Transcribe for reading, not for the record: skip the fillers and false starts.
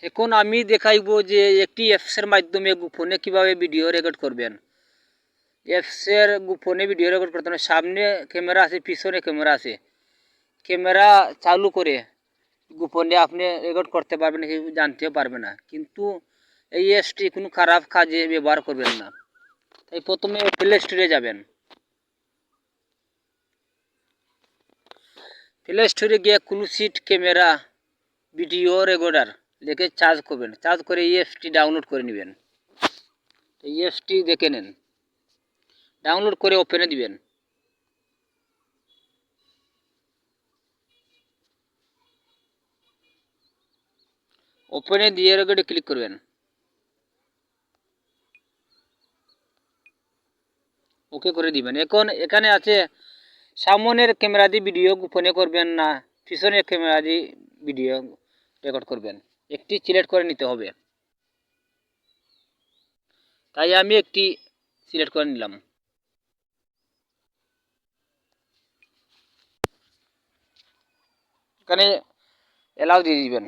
এখন আমি দেখাইব যে একটি অ্যাপসের মাধ্যমে গোপনে কিভাবে ভিডিও রেকর্ড করবেন। অ্যাপসের গোপনে ভিডিও রেকর্ড করতে হলে সামনে ক্যামেরা আছে, পিছনে ক্যামেরা আছে। ক্যামেরা চালু করে গোপনে আপনি রেকর্ড করতে পারবেন, কেউ জানতেও পারবে না। কিন্তু এই অ্যাপসটি কোনো খারাপ কাজে ব্যবহার করবেন না। তাই প্রথমে প্লে স্টোরে যাবেন। প্লে স্টোরে গিয়ে ক্লুসিড ক্যামেরা ভিডিও রেকর্ডার লিখে চার্জ করবেন। চার্জ করে এই অ্যাপসটি ডাউনলোড করে নেবেন। এই অ্যাপসটি দেখে নেন, ডাউনলোড করে ওপেনে দিবেন। ওপেনে দিয়ে রেকর্ডে ক্লিক করবেন। ওকে করে দিবেন। এখন এখানে আছে সামনের ক্যামেরা দিয়ে ভিডিও গোপনে করবেন না পিছনের ক্যামেরা দিয়ে ভিডিও রেকর্ড করবেন, একটি সিলেক্ট করে নিতে হবে। তাই আমি একটি সিলেক্ট করে নিলাম। এখানে অ্যালাউ দিয়ে দিবেন।